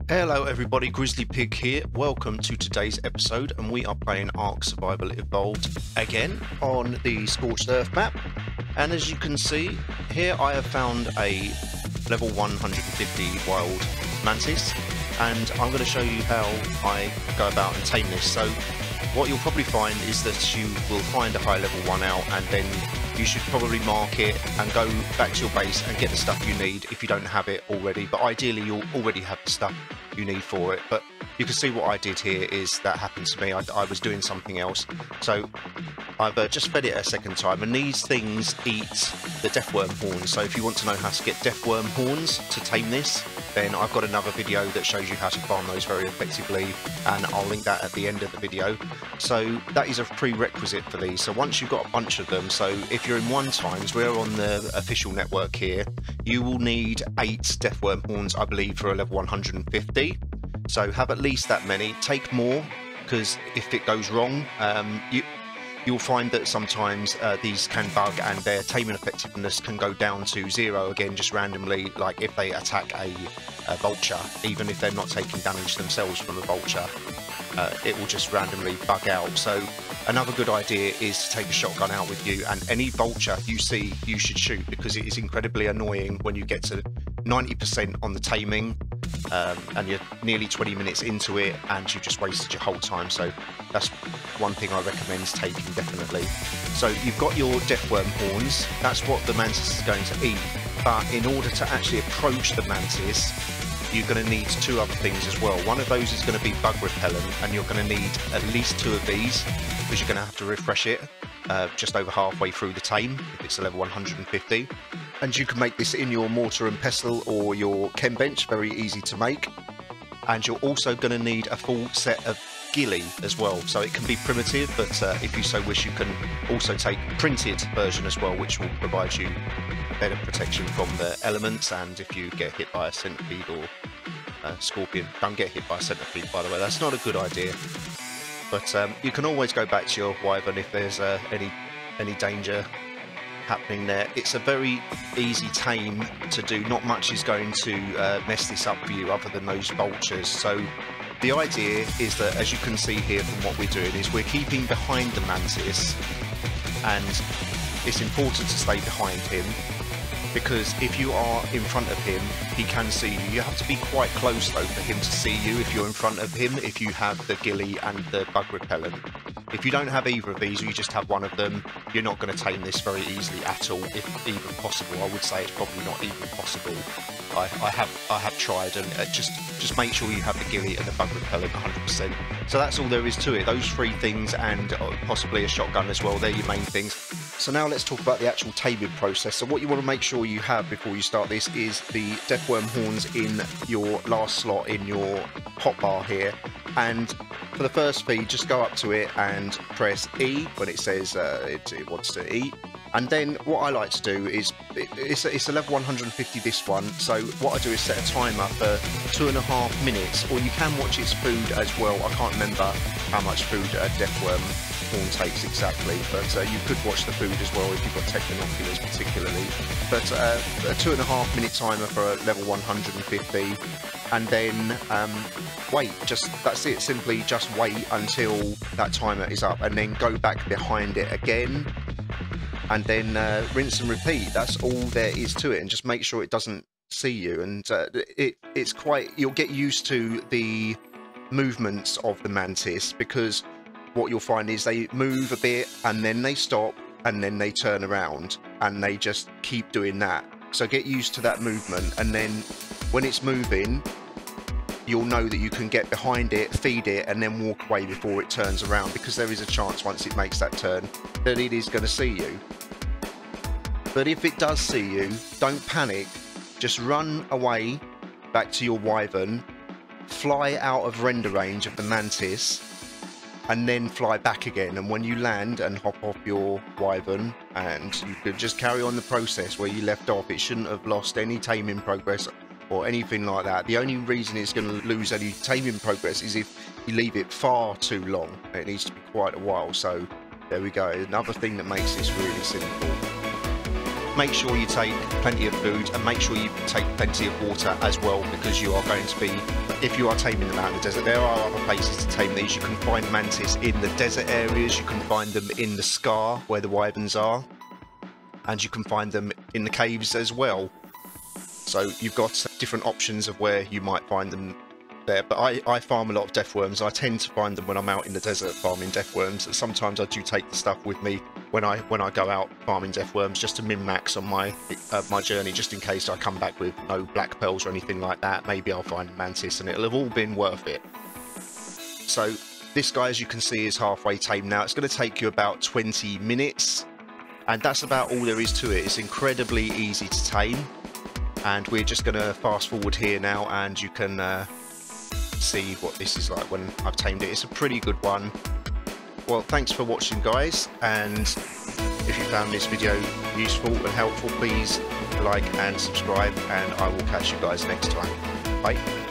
Hello everybody, Grizzly Pig here. Welcome to today's episode, and we are playing Ark Survival Evolved again on the Scorched Earth map. And as you can see here, I have found a level 150 wild mantis, and I'm going to show you how I go about and tame this. So what you'll probably find is that you will find a high level one out, and then you should probably mark it and go back to your base and get the stuff you need if you don't have it already. But ideally you'll already have the stuff you need for it. But you can see what I did here is that happened to me. I was doing something else, so I've just fed it a second time, and these things eat the deathworm horns. So if you want to know how to get deathworm horns to tame this, then I've got another video that shows you how to farm those very effectively, and I'll link that at the end of the video. So that is a prerequisite for these. So once you've got a bunch of them, so if you're in 1 times, we're on the official network here, you will need 8 deathworm horns, I believe, for a level 150. So have at least that many. Take more, because if it goes wrong, you'll find that sometimes these can bug, and their taming effectiveness can go down to 0 again, just randomly, like if they attack a vulture, even if they're not taking damage themselves from a vulture, it will just randomly bug out. So another good idea is to take a shotgun out with you, and any vulture you see, you should shoot, because it is incredibly annoying when you get to 90% on the taming, and you're nearly 20 minutes into it and you've just wasted your whole time. So that's one thing I recommend taking, definitely. So you've got your deathworm horns, that's what the mantis is going to eat, but in order to actually approach the mantis, you're going to need 2 other things as well. One of those is going to be bug repellent, and you're going to need at least 2 of these, because you're going to have to refresh it just over halfway through the tame if it's a level 150. And you can make this in your mortar and pestle or your chem bench, very easy to make. And you're also going to need a full set of ghillie as well. So it can be primitive, but if you so wish, you can also take printed version as well, which will provide you better protection from the elements. And if you get hit by a centipede or a scorpion, don't get hit by a centipede, by the way, that's not a good idea. But you can always go back to your wyvern if there's any danger happening there. It's a very easy tame to do. Not much is going to mess this up for you other than those vultures. So the idea is that, as you can see here from what we're doing, is we're keeping behind the mantis, and it's important to stay behind him, because if you are in front of him, he can see you. You have to be quite close though for him to see you if you're in front of him, if you have the ghillie and the bug repellent. If you don't have either of these, or you just have one of them, you're not going to tame this very easily at all, if even possible. I would say it's probably not even possible. I have tried, and just make sure you have the ghillie and the bug repellent 100%. So that's all there is to it. Those 3 things, and possibly a shotgun as well, they're your main things. So now let's talk about the actual taming process. So what you want to make sure you have before you start this is the deathworm horns in your last slot in your hotbar here. And for the first feed, just go up to it and press E when it says it wants to eat. And then what I like to do is, it's a level 150 this one, so what I do is set a timer for 2.5 minutes, or you can watch its food as well. I can't remember how much food a deathworm horn takes exactly, but you could watch the food as well if you've got tech binoculars particularly. But a 2.5 minute timer for a level 150, and then wait, that's it, simply just wait until that timer is up, and then go back behind it again, and then rinse and repeat. That's all there is to it, and just make sure it doesn't see you. And it's quite, you'll get used to the movements of the mantis, because what you'll find is they move a bit and then they stop and then they turn around, and they just keep doing that. So get used to that movement, and then when it's moving, you'll know that you can get behind it, feed it, and then walk away before it turns around, because there is a chance once it makes that turn that it is going to see you. But if it does see you, don't panic, just run away back to your wyvern, fly out of render range of the mantis, and then fly back again. And when you land and hop off your wyvern, and you could just carry on the process where you left off, it shouldn't have lost any taming progress or anything like that. The only reason it's going to lose any taming progress is if you leave it far too long. It needs to be quite a while. So there we go, another thing that makes this really simple. make sure you take plenty of food and make sure you take plenty of water as well, because you are going to be, if you are taming them out in the desert, there are other places to tame these. You can find mantis in the desert areas, you can find them in the scar where the wyverns are, and you can find them in the caves as well. So you've got different options of where you might find them there. But I farm a lot of deathworms. I tend to find them when I'm out in the desert farming deathworms. Sometimes I do take the stuff with me when I go out farming deathworms, just to min-max on my my journey, just in case I come back with no black pearls or anything like that. Maybe I'll find a mantis and it'll have all been worth it. So this guy, as you can see, is halfway tamed now. It's going to take you about 20 minutes, and that's about all there is to it. It's incredibly easy to tame, and we're just going to fast forward here now, and you can see what this is like when I've tamed it. It's a pretty good one. Well, thanks for watching, guys, and if you found this video useful and helpful, please like and subscribe, and I will catch you guys next time. Bye.